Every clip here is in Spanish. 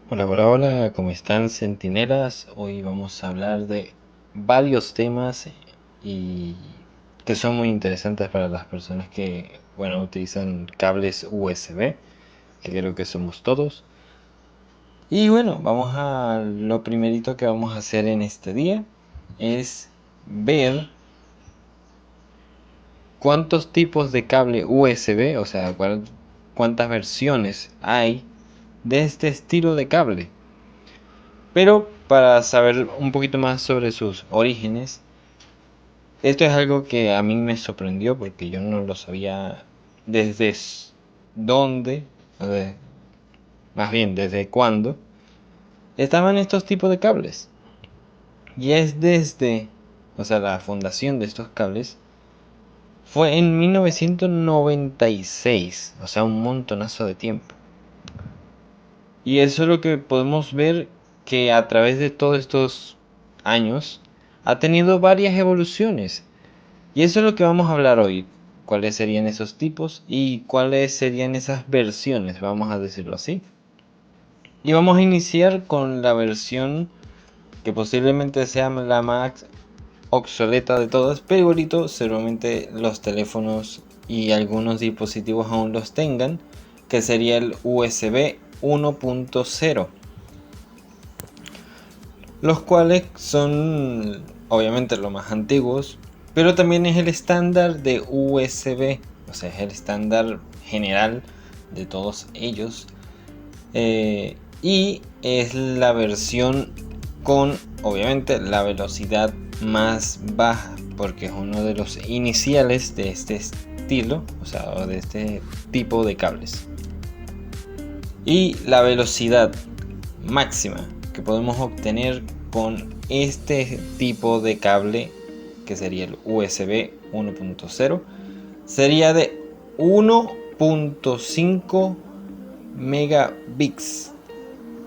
Hola, hola, hola, ¿cómo están, centinelas? Hoy vamos a hablar de varios temas y que son muy interesantes para las personas que, bueno, utilizan cables USB, que creo que somos todos. Y bueno, vamos a lo primerito que vamos a hacer en este día es ver cuántos tipos de cable USB, o sea, cuántas versiones hay de este estilo de cable. Pero para saber un poquito más sobre sus orígenes, esto es algo que a mí me sorprendió porque yo no lo sabía desde dónde, más bien desde cuándo, estaban estos tipos de cables. Y es desde, o sea, la fundación de estos cables fue en 1996, o sea, un montonazo de tiempo. Y eso es lo que podemos ver que a través de todos estos años ha tenido varias evoluciones. Y eso es lo que vamos a hablar hoy. ¿Cuáles serían esos tipos y cuáles serían esas versiones? Vamos a decirlo así. Y vamos a iniciar con la versión que posiblemente sea la más obsoleta de todas, pero igualito seguramente los teléfonos y algunos dispositivos aún los tengan, que sería el USB 1.0, los cuales son obviamente los más antiguos, pero también es el estándar de USB, o sea, es el estándar general de todos ellos, y es la versión con obviamente la velocidad más baja, porque es uno de los iniciales de este estilo, o sea, de este tipo de cables. Y la velocidad máxima que podemos obtener con este tipo de cable, que sería el USB 1.0, sería de 1.5 megabits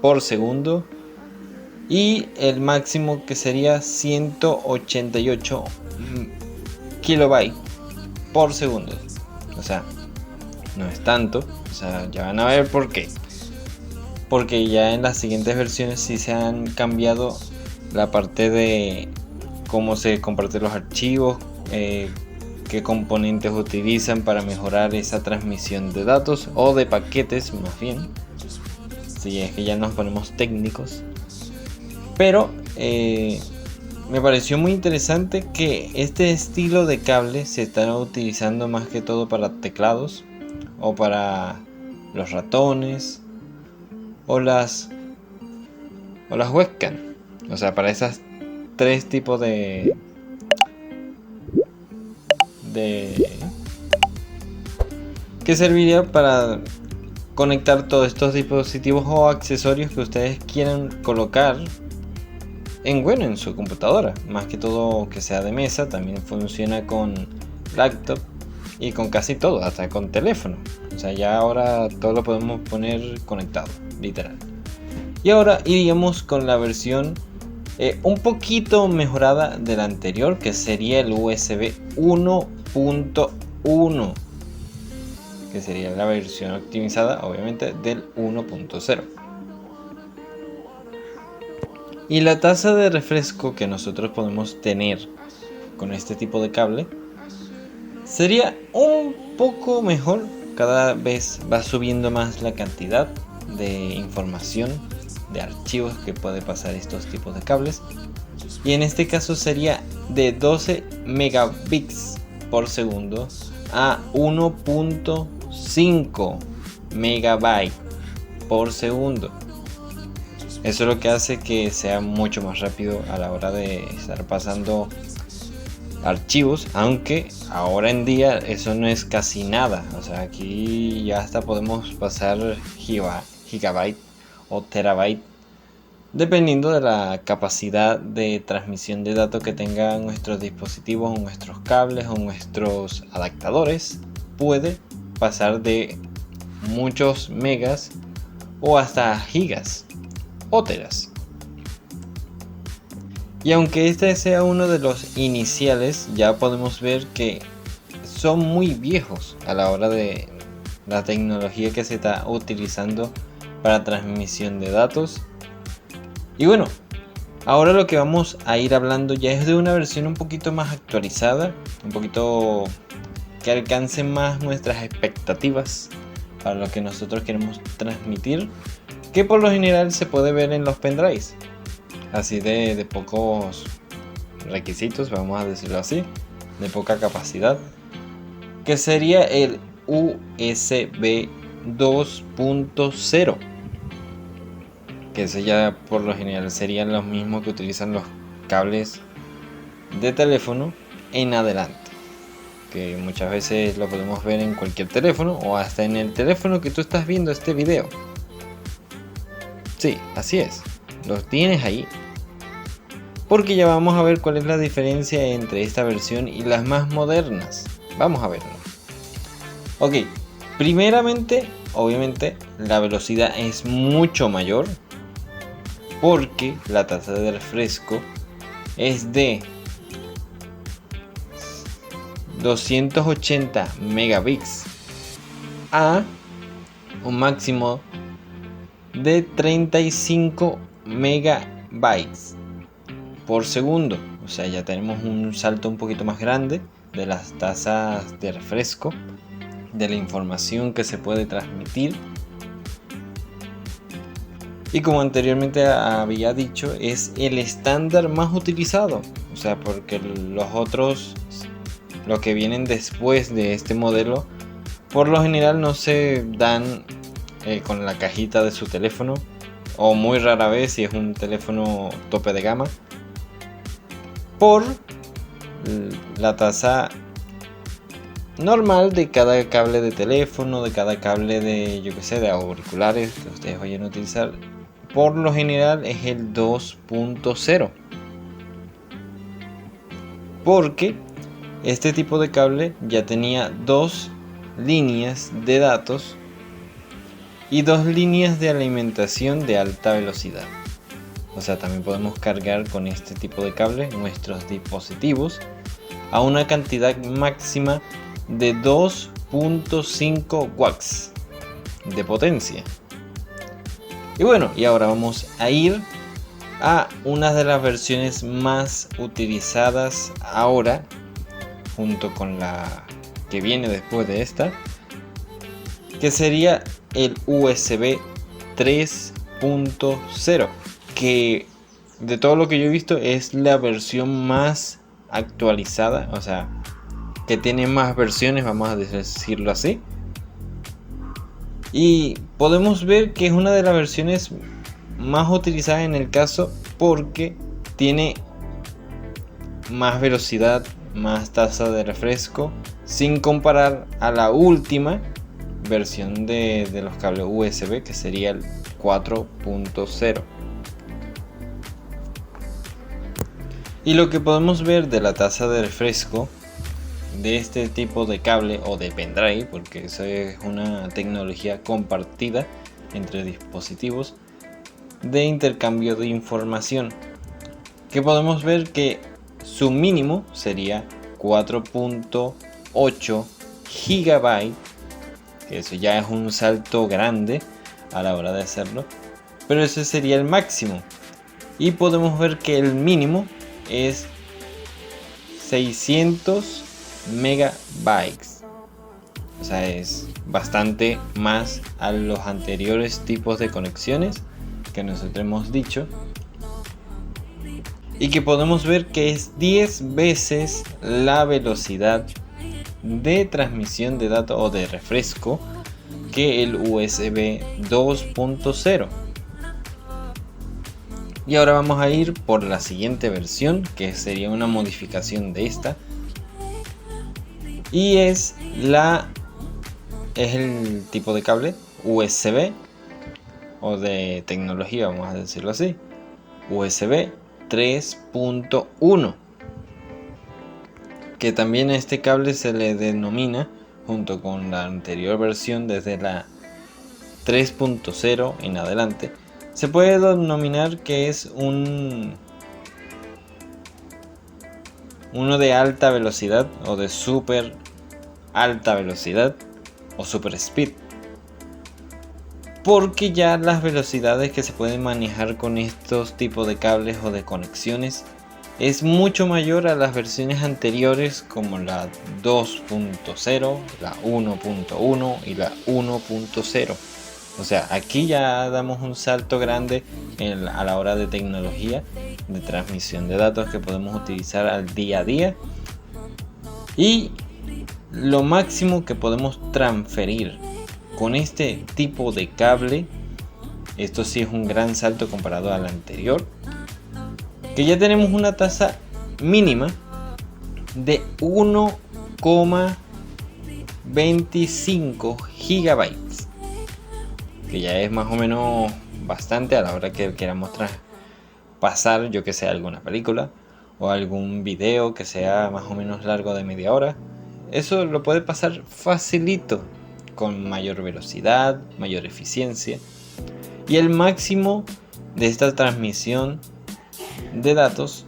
por segundo, y el máximo que sería 188 kilobytes por segundo. O sea, no es tanto, o sea, ya van a ver por qué. Porque ya en las siguientes versiones sí se han cambiado la parte de cómo se comparten los archivos, qué componentes utilizan para mejorar esa transmisión de datos o de paquetes más bien. Si es que ya nos ponemos técnicos. Pero me pareció muy interesante que este estilo de cable se está utilizando más que todo para teclados o para los ratones o las webcam. O sea, para esas tres tipos de que serviría para conectar todos estos dispositivos o accesorios que ustedes quieran colocar en su computadora. Más que todo que sea de mesa, también funciona con laptop y con casi todo, hasta con teléfono. O sea, ya ahora todo lo podemos poner conectado, literal. Y ahora iríamos con la versión un poquito mejorada de la anterior, que sería el USB 1.1, que sería la versión optimizada obviamente del 1.0. Y la tasa de refresco que nosotros podemos tener con este tipo de cable sería un poco mejor. Cada vez va subiendo más la cantidad de información, de archivos que puede pasar estos tipos de cables. Y en este caso sería de 12 megabits por segundo a 1.5 megabytes por segundo. Eso es lo que hace que sea mucho más rápido a la hora de estar pasando archivos, aunque ahora en día eso no es casi nada. O sea, aquí ya hasta podemos pasar gigabyte o terabyte, dependiendo de la capacidad de transmisión de datos que tengan nuestros dispositivos o nuestros cables o nuestros adaptadores. Puede pasar de muchos megas o hasta gigas o teras. Y aunque este sea uno de los iniciales, ya podemos ver que son muy viejos a la hora de la tecnología que se está utilizando para transmisión de datos. Y bueno, ahora lo que vamos a ir hablando ya es de una versión un poquito más actualizada, un poquito que alcance más nuestras expectativas para lo que nosotros queremos transmitir, que por lo general se puede ver en los pendrives, así de pocos requisitos, vamos a decirlo así, de poca capacidad, que sería el USB 2.0, que ese ya por lo general serían los mismos que utilizan los cables de teléfono en adelante, que muchas veces lo podemos ver en cualquier teléfono o hasta en el teléfono que tú estás viendo este video. Sí, así es, los tienes ahí. Porque ya vamos a ver cuál es la diferencia entre esta versión y las más modernas. Vamos a verlo. Ok, primeramente, obviamente, la velocidad es mucho mayor, porque la tasa de refresco es de 280 megabits a un máximo de 35 megabytes por segundo. O sea, ya tenemos un salto un poquito más grande de las tasas de refresco, de la información que se puede transmitir. Y como anteriormente había dicho, es el estándar más utilizado. O sea, porque los otros, los que vienen después de este modelo, por lo general no se dan con la cajita de su teléfono, o muy rara vez si es un teléfono tope de gama, por la tasa normal de cada cable de teléfono, de cada cable de, yo que sé, de auriculares que ustedes vayan a utilizar. Por lo general es el 2.0, porque este tipo de cable ya tenía 2 líneas de datos y 2 líneas de alimentación de alta velocidad. O sea, también podemos cargar con este tipo de cable nuestros dispositivos a una cantidad máxima de 2.5 watts de potencia. Y bueno, y ahora vamos a ir a una de las versiones más utilizadas ahora, junto con la que viene después de esta, que sería el USB 3.0, que de todo lo que yo he visto es la versión más actualizada, o sea, que tiene más versiones, vamos a decirlo así. Y podemos ver que es una de las versiones más utilizadas en el caso, porque tiene más velocidad, más tasa de refresco, sin comparar a la última versión de los cables USB, que sería el 4.0. Y lo que podemos ver de la tasa de refresco de este tipo de cable o de pendrive, porque eso es una tecnología compartida entre dispositivos de intercambio de información, que podemos ver que su mínimo sería 4.8 GB, que eso ya es un salto grande a la hora de hacerlo, pero ese sería el máximo. Y podemos ver que el mínimo es 600 megabytes. O sea, es bastante más a los anteriores tipos de conexiones que nosotros hemos dicho. Y que podemos ver que es 10 veces la velocidad de transmisión de datos o de refresco que el USB 2.0. Y ahora vamos a ir por la siguiente versión, que sería una modificación de esta. Y es el tipo de cable USB o de tecnología, vamos a decirlo así, USB 3.1, que también a este cable se le denomina, junto con la anterior versión desde la 3.0 en adelante, se puede denominar que es uno de alta velocidad o de super alta velocidad o super speed. porque ya las velocidades que se pueden manejar con estos tipos de cables o de conexiones es mucho mayor a las versiones anteriores, como la 2.0, la 1.1 y la 1.0. O sea, aquí ya damos un salto grande a la hora de tecnología de transmisión de datos que podemos utilizar al día a día. Y lo máximo que podemos transferir con este tipo de cable, esto sí es un gran salto comparado al anterior, que ya tenemos una tasa mínima de 1,25 gigabytes, que ya es más o menos bastante a la hora que queramos pasar, yo que sé, alguna película o algún video que sea más o menos largo de media hora. Eso lo puede pasar facilito, con mayor velocidad, mayor eficiencia. Y el máximo de esta transmisión de datos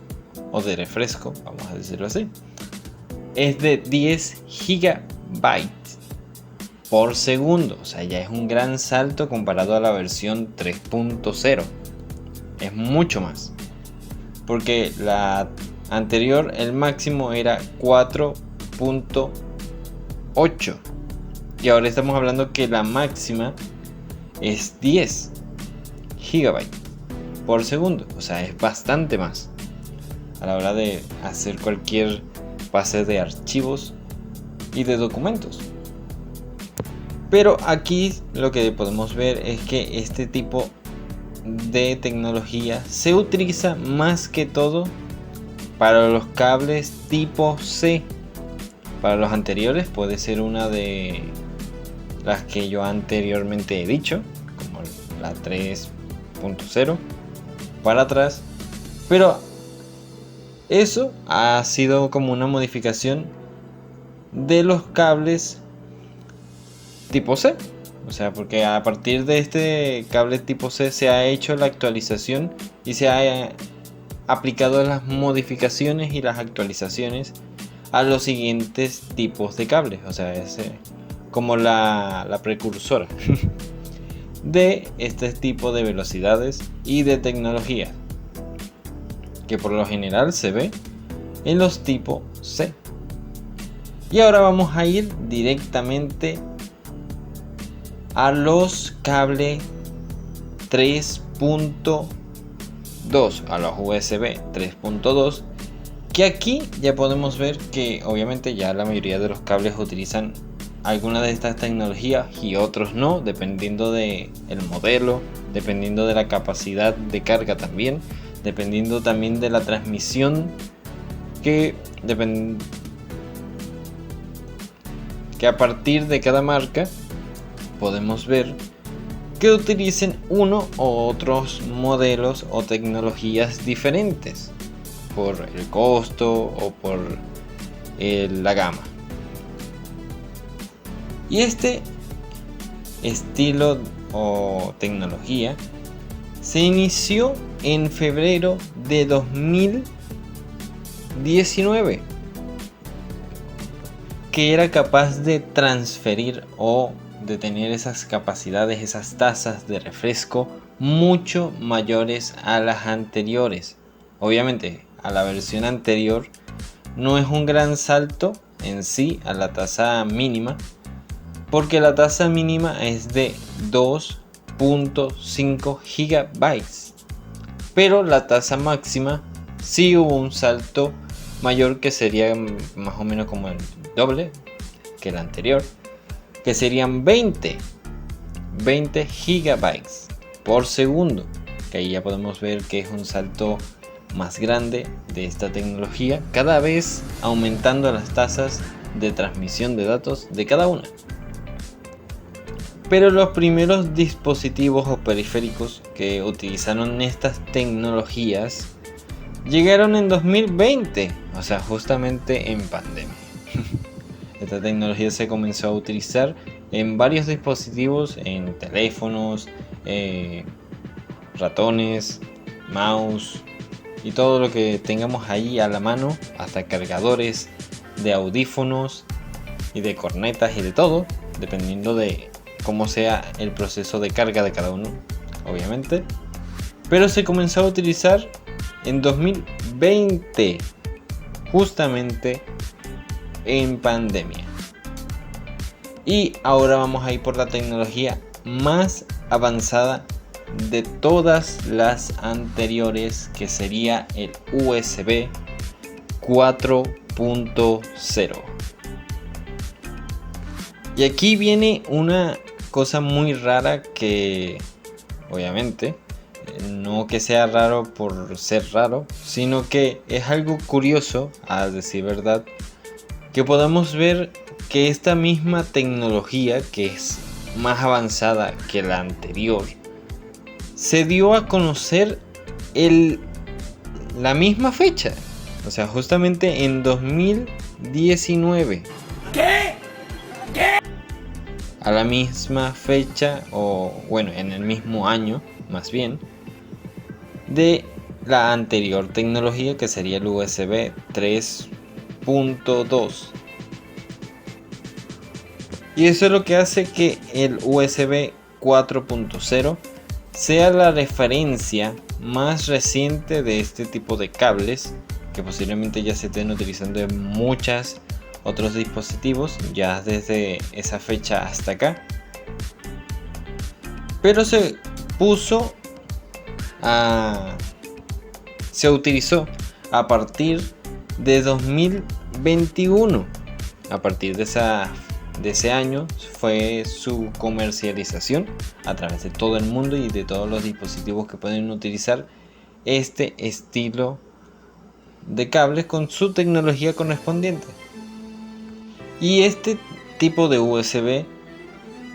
o de refresco, vamos a decirlo así, es de 10 gigabytes por segundo. O sea, ya es un gran salto comparado a la versión 3.0. Es mucho más, porque la anterior, el máximo era 4.8 y ahora estamos hablando que la máxima es 10 gigabytes por segundo. O sea, es bastante más a la hora de hacer cualquier pase de archivos y de documentos. Pero aquí lo que podemos ver es que este tipo de tecnología se utiliza más que todo para los cables tipo C. Para los anteriores puede ser una de las que yo anteriormente he dicho, como la 3.0 para atrás, pero eso ha sido como una modificación de los cables tipo C. O sea, porque a partir de este cable tipo C se ha hecho la actualización y se ha aplicado las modificaciones y las actualizaciones a los siguientes tipos de cables. O sea, es como la precursora de este tipo de velocidades y de tecnología, que por lo general se ve en los tipo C. Y ahora vamos a ir directamente a los cables 3.2, a los USB 3.2, que aquí ya podemos ver que obviamente ya la mayoría de los cables utilizan alguna de estas tecnologías y otros no, dependiendo del modelo, dependiendo de la capacidad de carga también, dependiendo también de la transmisión, que a partir de cada marca podemos ver que utilicen uno u otros modelos o tecnologías diferentes por el costo o por la gama. Y este estilo o tecnología se inició en febrero de 2019, que era capaz de transferir o de tener esas capacidades, esas tasas de refresco mucho mayores a las anteriores. Obviamente a la versión anterior no es un gran salto en sí a la tasa mínima, porque la tasa mínima es de 2.5 gigabytes, pero la tasa máxima sí hubo un salto mayor, que sería más o menos como el doble que el anterior, que serían 20 gigabytes por segundo, que ahí ya podemos ver que es un salto más grande de esta tecnología, cada vez aumentando las tasas de transmisión de datos de cada una. Pero los primeros dispositivos o periféricos que utilizaron estas tecnologías llegaron en 2020, o sea, justamente en pandemia. Esta tecnología se comenzó a utilizar en varios dispositivos, en teléfonos, ratones, mouse y todo lo que tengamos ahí a la mano, hasta cargadores de audífonos y de cornetas y de todo, dependiendo de cómo sea el proceso de carga de cada uno, obviamente. Pero se comenzó a utilizar en 2020, justamente en pandemia. Y ahora vamos a ir por la tecnología más avanzada de todas las anteriores, que sería el USB 4.0. Y aquí viene una cosa muy rara que, obviamente, no que sea raro por ser raro, sino que es algo curioso, a decir verdad, que podamos ver que esta misma tecnología, que es más avanzada que la anterior, se dio a conocer la misma fecha, o sea, justamente en 2019. ¿Qué? A la misma fecha, o bueno, en el mismo año, más bien, de la anterior tecnología, que sería el USB 3.2. Y eso es lo que hace que el USB 4.0 sea la referencia más reciente de este tipo de cables, que posiblemente ya se estén utilizando en muchos otros dispositivos ya desde esa fecha hasta acá. Pero se utilizó a partir de 2021. A partir de ese año fue su comercialización a través de todo el mundo y de todos los dispositivos que pueden utilizar este estilo de cables con su tecnología correspondiente. Y este tipo de USB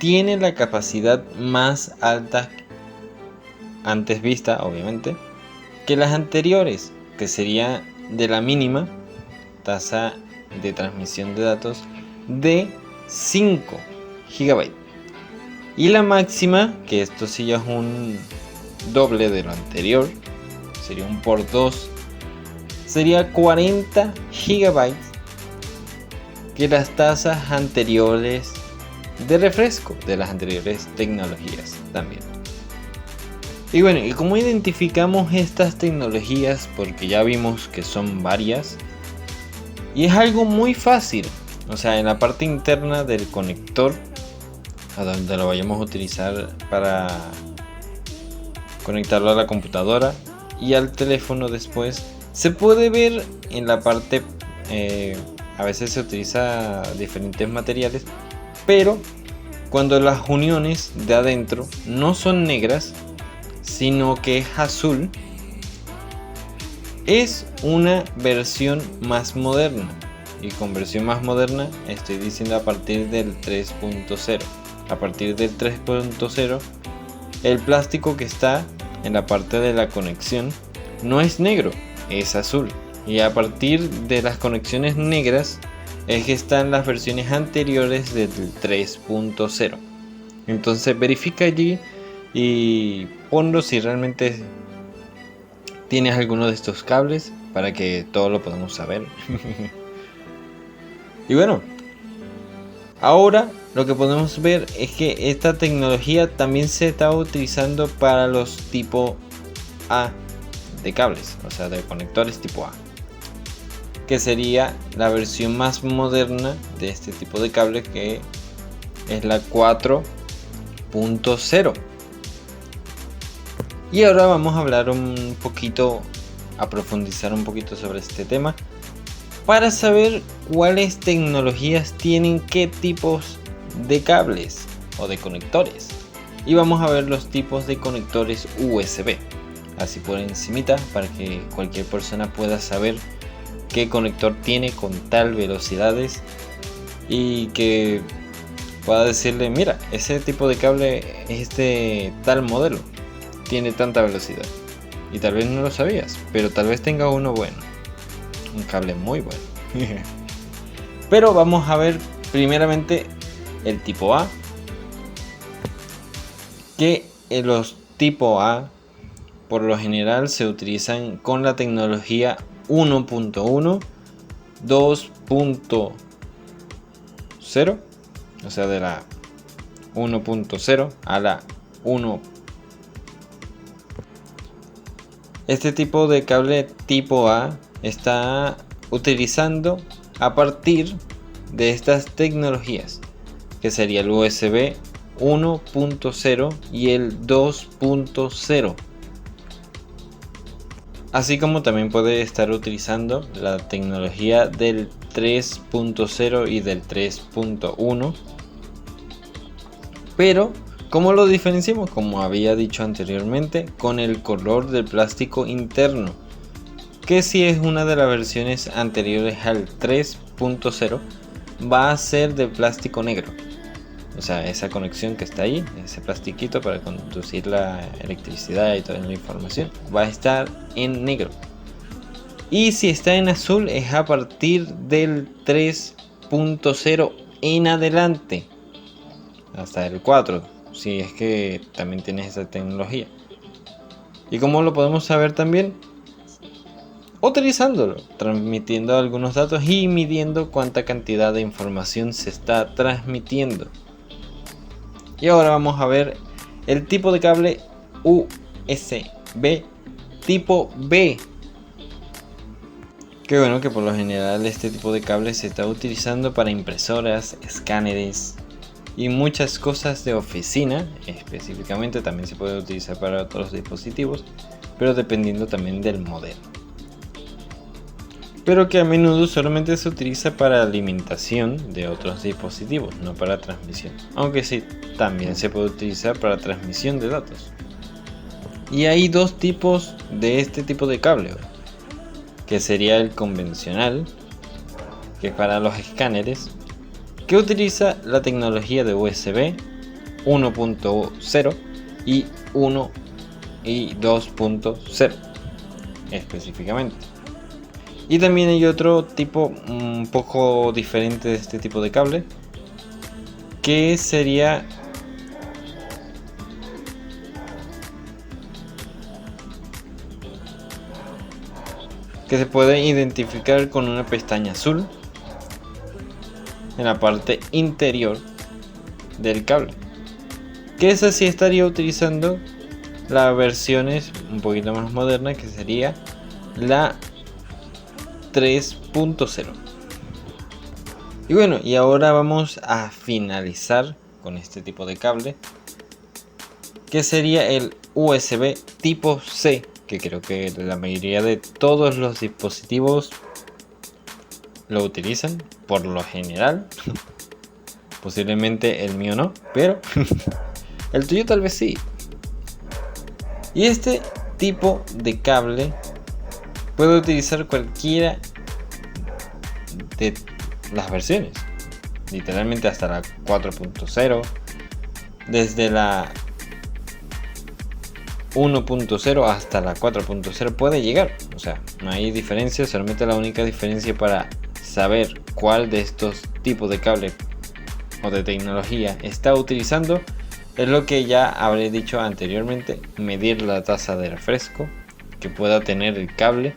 tiene la capacidad más alta antes vista, obviamente, que las anteriores, que sería de la mínima tasa de transmisión de datos de 5 GB, y la máxima, que esto sí ya es un doble de lo anterior, sería un por 2, sería 40 GB, que las tasas anteriores de refresco de las anteriores tecnologías también. Y bueno, ¿y cómo identificamos estas tecnologías? Porque ya vimos que son varias, y es algo muy fácil. O sea, en la parte interna del conector, a donde lo vayamos a utilizar para conectarlo a la computadora y al teléfono después, se puede ver en la parte, a veces se utiliza diferentes materiales, pero cuando las uniones de adentro no son negras, sino que es azul, es una versión más moderna. Y con versión más moderna estoy diciendo a partir del 3.0. A partir del 3.0, el plástico que está en la parte de la conexión no es negro, es azul. Y a partir de las conexiones negras es que están las versiones anteriores del 3.0. Entonces verifica allí y ponlo si realmente tienes alguno de estos cables, para que todo lo podamos saber. Y bueno, ahora lo que podemos ver es que esta tecnología también se está utilizando para los tipo A de cables, o sea, de conectores tipo A, que sería la versión más moderna de este tipo de cable, que es la 4.0. Y ahora vamos a hablar un poquito, a profundizar un poquito sobre este tema, para saber cuáles tecnologías tienen qué tipos de cables o de conectores. Y vamos a ver los tipos de conectores USB, así por encimita, para que cualquier persona pueda saber qué conector tiene con tal velocidades, y que pueda decirle: mira, ese tipo de cable es de tal modelo, tiene tanta velocidad. Y tal vez no lo sabías, pero tal vez tenga uno bueno, un cable muy bueno. Pero vamos a ver primeramente el tipo A, que los tipo A por lo general se utilizan con la tecnología 1.1, 2.0, o sea, de la 1.0 a la 1. Este tipo de cable tipo A está utilizando a partir de estas tecnologías, que sería el USB 1.0 y el 2.0. Así como también puede estar utilizando la tecnología del 3.0 y del 3.1. Pero, ¿cómo lo diferenciamos? Como había dicho anteriormente, con el color del plástico interno, que si es una de las versiones anteriores al 3.0, va a ser de plástico negro. O sea, esa conexión que está ahí, ese plastiquito para conducir la electricidad y toda la información, va a estar en negro. Y si está en azul es a partir del 3.0 en adelante, hasta el 4, si es que también tienes esa tecnología. ¿Y cómo lo podemos saber también? Utilizándolo, transmitiendo algunos datos y midiendo cuánta cantidad de información se está transmitiendo. Y ahora vamos a ver el tipo de cable USB tipo B. Que bueno, que por lo general este tipo de cable se está utilizando para impresoras, escáneres y muchas cosas de oficina. Específicamente también se puede utilizar para otros dispositivos, pero dependiendo también del modelo. Pero que a menudo solamente se utiliza para alimentación de otros dispositivos, no para transmisión. Aunque sí, también se puede utilizar para transmisión de datos. Y hay dos tipos de este tipo de cable, que sería el convencional, que es para los escáneres, que utiliza la tecnología de USB 1.0 y 1 y 2.0 específicamente. Y también hay otro tipo un poco diferente de este tipo de cable, que sería que se puede identificar con una pestaña azul en la parte interior del cable, que esa sí estaría utilizando las versiones un poquito más modernas, que sería la 3.0. Y bueno, y ahora vamos a finalizar con este tipo de cable, que sería el USB tipo C, que creo que la mayoría de todos los dispositivos lo utilizan por lo general. Posiblemente el mío no, pero el tuyo tal vez sí. Y este tipo de cable puede utilizar cualquiera de las versiones, literalmente hasta la 4.0, desde la 1.0 hasta la 4.0 puede llegar. O sea, no hay diferencia, solamente la única diferencia para saber cuál de estos tipos de cable o de tecnología está utilizando es lo que ya habré dicho anteriormente: medir la tasa de refresco que pueda tener el cable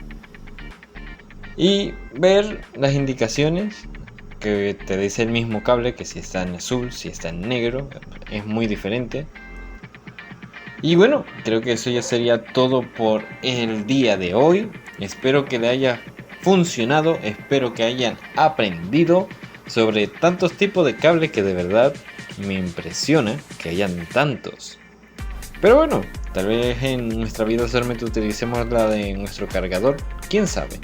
y ver las indicaciones que te dice el mismo cable, que si está en azul, si está en negro, es muy diferente. Y bueno, creo que eso ya sería todo por el día de hoy. Espero que le haya funcionado, espero que hayan aprendido sobre tantos tipos de cables, que de verdad me impresiona que hayan tantos. Pero bueno, tal vez en nuestra vida solamente utilicemos la de nuestro cargador, quién sabe.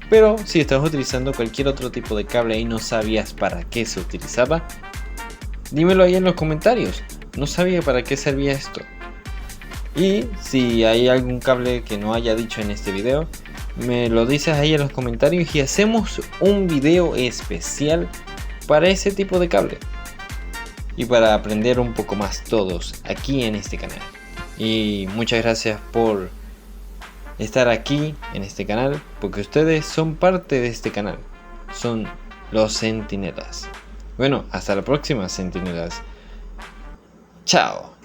Pero si estás utilizando cualquier otro tipo de cable y no sabías para qué se utilizaba, dímelo ahí en los comentarios. No sabía para qué servía esto. Y si hay algún cable que no haya dicho en este video, me lo dices ahí en los comentarios y hacemos un video especial para ese tipo de cable y para aprender un poco más todos aquí en este canal. Y muchas gracias por estar aquí en este canal, porque ustedes son parte de este canal, son los centinelas. Bueno, hasta la próxima, centinelas. Chao.